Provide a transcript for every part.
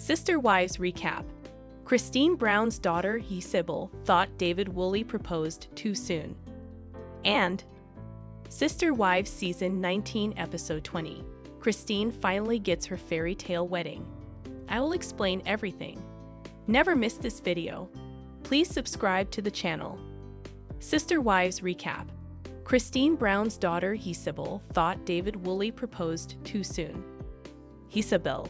Sister Wives Recap. Christine Brown's daughter, Sybil, thought David Woolley proposed too soon. And Sister Wives Season 19, Episode 20. Christine finally gets her fairy tale wedding. I will explain everything. Never miss this video. Please subscribe to the channel. Sister Wives Recap. Christine Brown's daughter, Sybil, thought David Woolley proposed too soon. Sybil,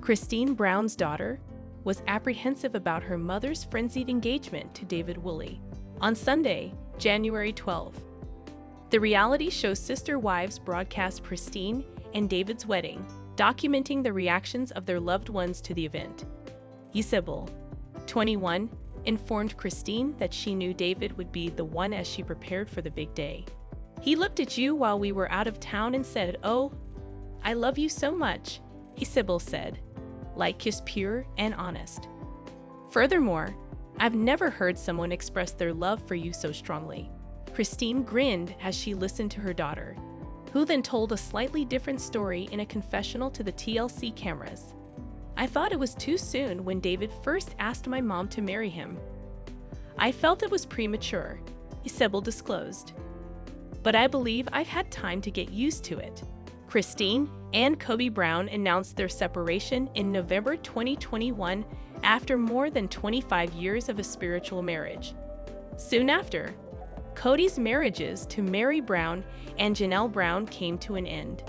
Christine Brown's daughter, was apprehensive about her mother's frenzied engagement to David Woolley on Sunday, January 12. The reality show Sister Wives broadcast Christine and David's wedding, documenting the reactions of their loved ones to the event. Sybil, 21, informed Christine that she knew David would be the one as she prepared for the big day. "He looked at you while we were out of town and said, 'Oh, I love you so much,'" Sybil said, "like just pure and honest. Furthermore, I've never heard someone express their love for you so strongly." Christine grinned as she listened to her daughter, who then told a slightly different story in a confessional to the TLC cameras. "I thought it was too soon when David first asked my mom to marry him. I felt it was premature," Sybil disclosed. "But I believe I've had time to get used to it." Christine and Kody Brown announced their separation in November 2021 after more than 25 years of a spiritual marriage. Soon after, Kody's marriages to Mary Brown and Janelle Brown came to an end.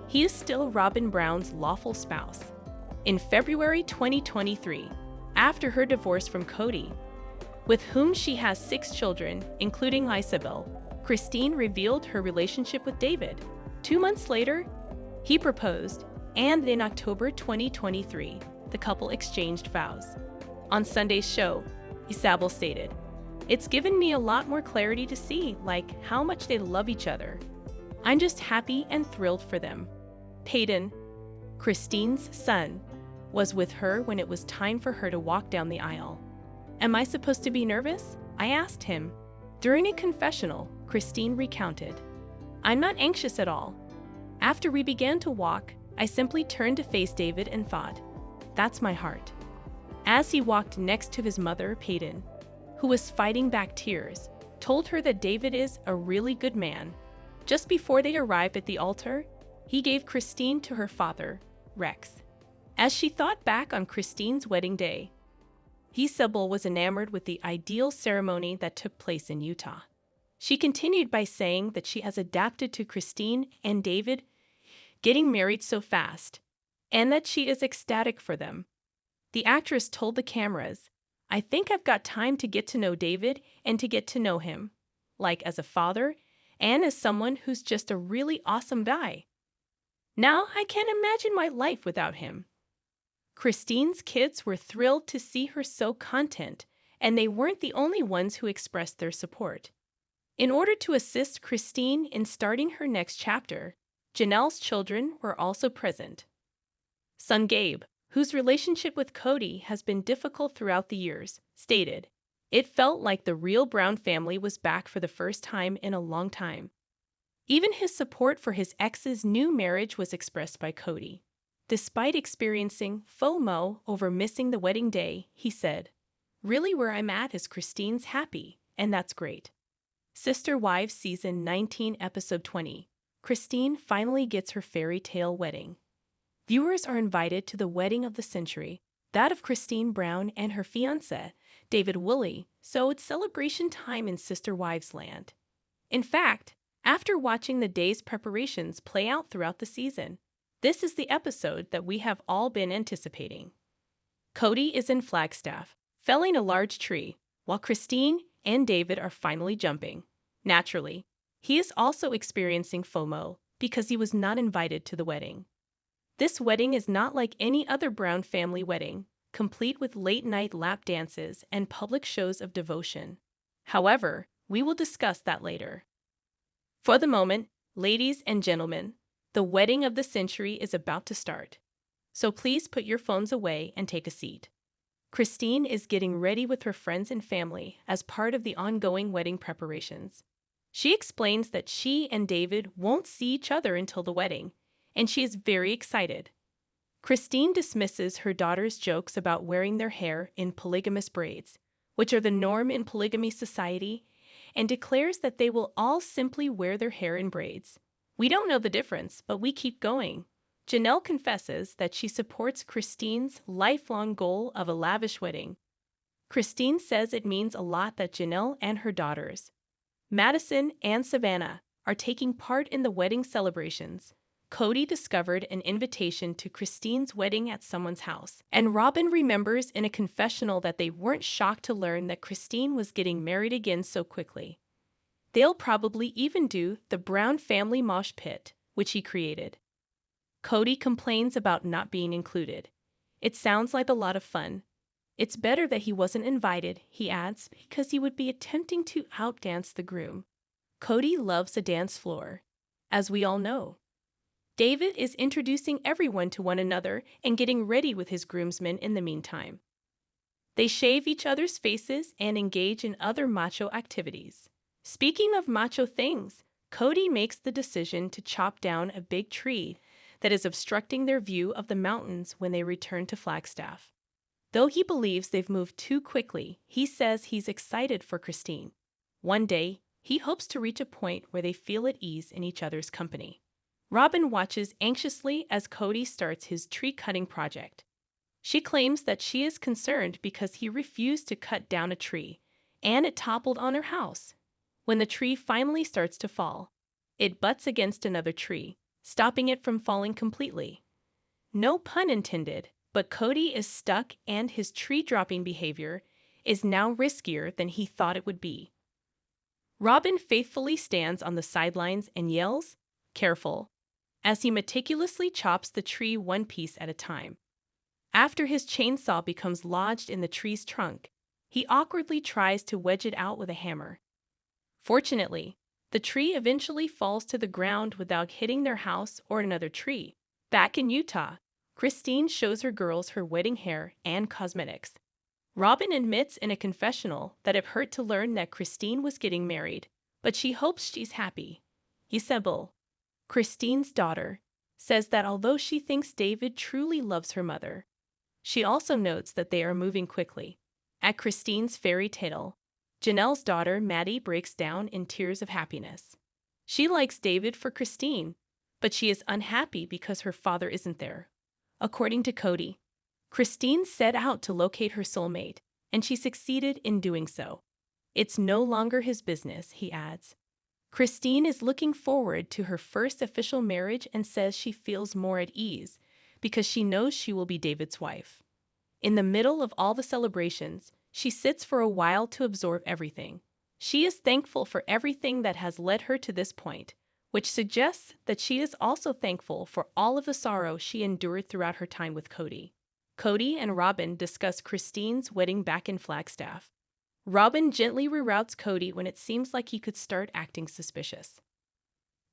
He is still Robin Brown's lawful spouse. In February 2023, after her divorce from Kody, with whom she has 6 children, including Sybil, Christine revealed her relationship with David. 2 months later, he proposed, and in October 2023, the couple exchanged vows. On Sunday's show, Sybil stated, "It's given me a lot more clarity to see, how much they love each other. I'm just happy and thrilled for them." Peyton, Christine's son, was with her when it was time for her to walk down the aisle. "Am I supposed to be nervous?" I asked him. During a confessional, Christine recounted, "I'm not anxious at all. After we began to walk, I simply turned to face David and thought, 'That's my heart.'" As he walked next to his mother, Peyton, who was fighting back tears, told her that David is a really good man. Just before they arrived at the altar, he gave Christine to her father, Rex. As she thought back on Christine's wedding day, Sybil was enamored with the ideal ceremony that took place in Utah. She continued by saying that she has adapted to Christine and David getting married so fast, and that she is ecstatic for them. The actress told the cameras, "I think I've got time to get to know David and to get to know him, as a father and as someone who's just a really awesome guy. Now I can't imagine my life without him." Christine's kids were thrilled to see her so content, and they weren't the only ones who expressed their support. In order to assist Christine in starting her next chapter, Janelle's children were also present. Son Gabe, whose relationship with Kody has been difficult throughout the years, stated, "It felt like the real Brown family was back for the first time in a long time." Even his support for his ex's new marriage was expressed by Kody. Despite experiencing FOMO over missing the wedding day, he said, "Really where I'm at is Christine's happy, and that's great." Sister Wives Season 19, Episode 20. Christine finally gets her fairy tale wedding. Viewers are invited to the wedding of the century, that of Christine Brown and her fiancé, David Woolley, so it's celebration time in Sister Wives land. In fact, after watching the day's preparations play out throughout the season, this is the episode that we have all been anticipating. Kody is in Flagstaff, felling a large tree, while Christine and David are finally jumping. Naturally, he is also experiencing FOMO because he was not invited to the wedding. This wedding is not like any other Brown family wedding, complete with late-night lap dances and public shows of devotion. However, we will discuss that later. For the moment, ladies and gentlemen, the wedding of the century is about to start. So please put your phones away and take a seat. Christine is getting ready with her friends and family as part of the ongoing wedding preparations. She explains that she and David won't see each other until the wedding, and she is very excited. Christine dismisses her daughter's jokes about wearing their hair in polygamous braids, which are the norm in polygamy society, and declares that they will all simply wear their hair in braids. We don't know the difference, but we keep going. Janelle confesses that she supports Christine's lifelong goal of a lavish wedding. Christine says it means a lot that Janelle and her daughters, Madison and Savannah, are taking part in the wedding celebrations. Kody discovered an invitation to Christine's wedding at someone's house, and Robin remembers in a confessional that they weren't shocked to learn that Christine was getting married again so quickly. They'll probably even do the Brown family mosh pit, which he created. Kody complains about not being included. It sounds like a lot of fun. It's better that he wasn't invited, he adds, because he would be attempting to outdance the groom. Kody loves a dance floor, as we all know. David is introducing everyone to one another and getting ready with his groomsmen in the meantime. They shave each other's faces and engage in other macho activities. Speaking of macho things, Kody makes the decision to chop down a big tree that is obstructing their view of the mountains when they return to Flagstaff. Though he believes they've moved too quickly, he says he's excited for Christine. One day, he hopes to reach a point where they feel at ease in each other's company. Robin watches anxiously as Kody starts his tree-cutting project. She claims that she is concerned because he refused to cut down a tree, and it toppled on her house. When the tree finally starts to fall, it butts against another tree, stopping it from falling completely. No pun intended, but Kody is stuck and his tree-dropping behavior is now riskier than he thought it would be. Robin faithfully stands on the sidelines and yells, "Careful," as he meticulously chops the tree one piece at a time. After his chainsaw becomes lodged in the tree's trunk, he awkwardly tries to wedge it out with a hammer. Fortunately, the tree eventually falls to the ground without hitting their house or another tree. Back in Utah, Christine shows her girls her wedding hair and cosmetics. Robin admits in a confessional that it hurt to learn that Christine was getting married, but she hopes she's happy. Isabel, Christine's daughter, says that although she thinks David truly loves her mother, she also notes that they are moving quickly. At Christine's fairy tale, Janelle's daughter Maddie breaks down in tears of happiness. She likes David for Christine, but she is unhappy because her father isn't there. According to Kody, Christine set out to locate her soulmate, and she succeeded in doing so. It's no longer his business, he adds. Christine is looking forward to her first official marriage and says she feels more at ease because she knows she will be David's wife. In the middle of all the celebrations, she sits for a while to absorb everything. She is thankful for everything that has led her to this point, which suggests that she is also thankful for all of the sorrow she endured throughout her time with Kody. Kody and Robin discuss Christine's wedding back in Flagstaff. Robin gently reroutes Kody when it seems like he could start acting suspicious.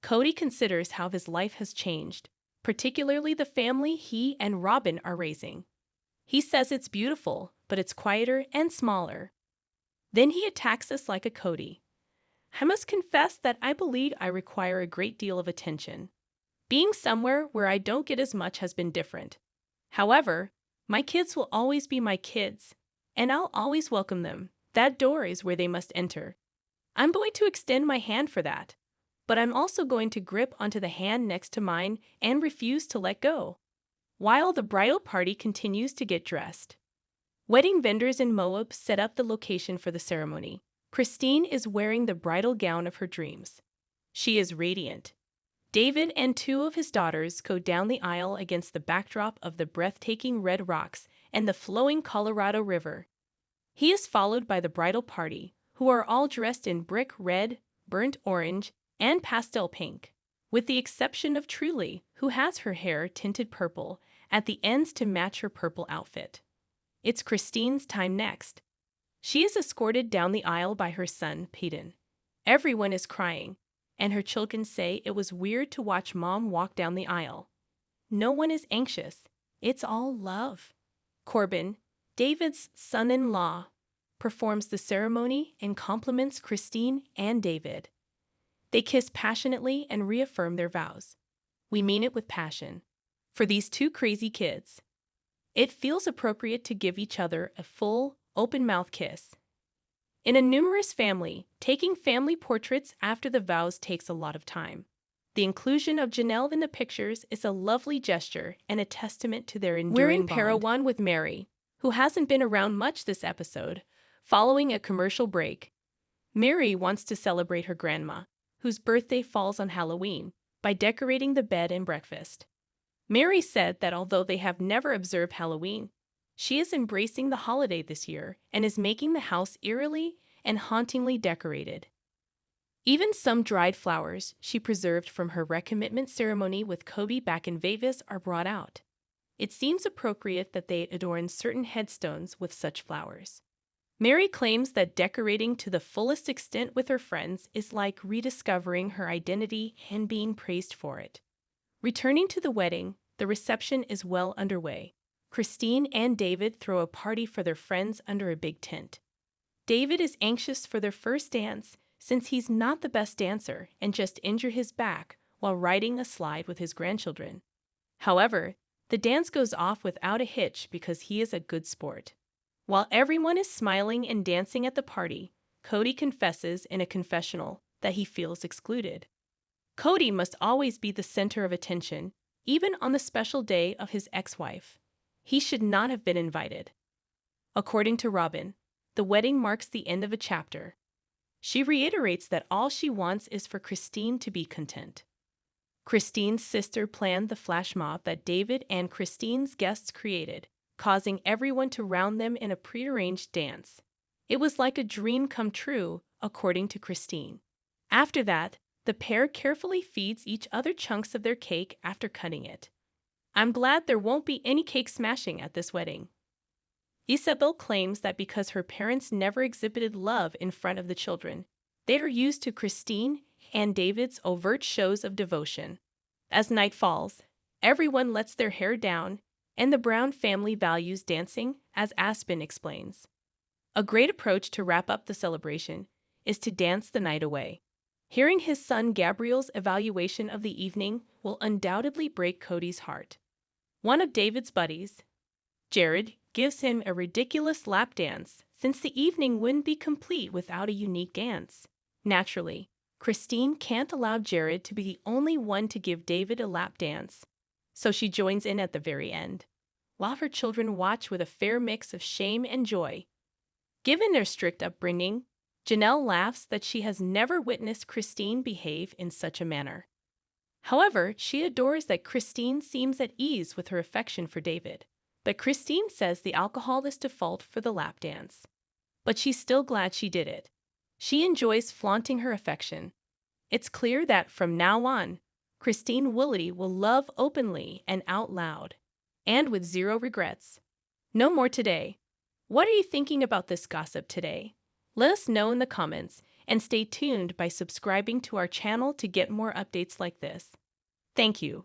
Kody considers how his life has changed, particularly the family he and Robin are raising. He says it's beautiful, but it's quieter and smaller. Then he attacks us like a Kody. I must confess that I believe I require a great deal of attention. Being somewhere where I don't get as much has been different. However, my kids will always be my kids, and I'll always welcome them. That door is where they must enter. I'm going to extend my hand for that, but I'm also going to grip onto the hand next to mine and refuse to let go. While the bridal party continues to get dressed, wedding vendors in Moab set up the location for the ceremony. Christine is wearing the bridal gown of her dreams. She is radiant. David and two of his daughters go down the aisle against the backdrop of the breathtaking red rocks and the flowing Colorado River. He is followed by the bridal party, who are all dressed in brick red, burnt orange, and pastel pink, with the exception of Truly, who has her hair tinted purple at the ends to match her purple outfit. It's Christine's time next. She is escorted down the aisle by her son, Peyton. Everyone is crying, and her children say it was weird to watch Mom walk down the aisle. No one is anxious. It's all love. Corbin, David's son-in-law, performs the ceremony and compliments Christine and David. They kiss passionately and reaffirm their vows. We mean it with passion. For these two crazy kids, it feels appropriate to give each other a full, open-mouth kiss. In a numerous family, taking family portraits after the vows takes a lot of time. The inclusion of Janelle in the pictures is a lovely gesture and a testament to their enduring bond. We're in para one with Mary, who hasn't been around much this episode. Following a commercial break, Mary wants to celebrate her grandma, whose birthday falls on Halloween, by decorating the bed and breakfast. Mary said that although they have never observed Halloween, she is embracing the holiday this year and is making the house eerily and hauntingly decorated. Even some dried flowers she preserved from her recommitment ceremony with Kody back in Vegas are brought out. It seems appropriate that they adorn certain headstones with such flowers. Mary claims that decorating to the fullest extent with her friends is like rediscovering her identity and being praised for it. Returning to the wedding, the reception is well underway. Christine and David throw a party for their friends under a big tent. David is anxious for their first dance since he's not the best dancer and just injured his back while riding a slide with his grandchildren. However, the dance goes off without a hitch because he is a good sport. While everyone is smiling and dancing at the party, Kody confesses in a confessional that he feels excluded. Kody must always be the center of attention, even on the special day of his ex-wife. He should not have been invited. According to Robin, the wedding marks the end of a chapter. She reiterates that all she wants is for Christine to be content. Christine's sister planned the flash mob that David and Christine's guests created, causing everyone to round them in a prearranged dance. It was like a dream come true, according to Christine. After that, the pair carefully feeds each other chunks of their cake after cutting it. I'm glad there won't be any cake smashing at this wedding. Isabel claims that because her parents never exhibited love in front of the children, they are used to Christine and David's overt shows of devotion. As night falls, everyone lets their hair down, and the Brown family values dancing, as Aspen explains. A great approach to wrap up the celebration is to dance the night away. Hearing his son Gabriel's evaluation of the evening will undoubtedly break Kody's heart. One of David's buddies, Jared, gives him a ridiculous lap dance since the evening wouldn't be complete without a unique dance. Naturally, Christine can't allow Jared to be the only one to give David a lap dance, so she joins in at the very end, while her children watch with a fair mix of shame and joy. Given their strict upbringing, Janelle laughs that she has never witnessed Christine behave in such a manner. However, she adores that Christine seems at ease with her affection for David. But Christine says the alcohol is default for the lap dance. But she's still glad she did it. She enjoys flaunting her affection. It's clear that from now on, Christine Woolley will love openly and out loud, and with zero regrets. No more today. What are you thinking about this gossip today? Let us know in the comments, and stay tuned by subscribing to our channel to get more updates like this. Thank you.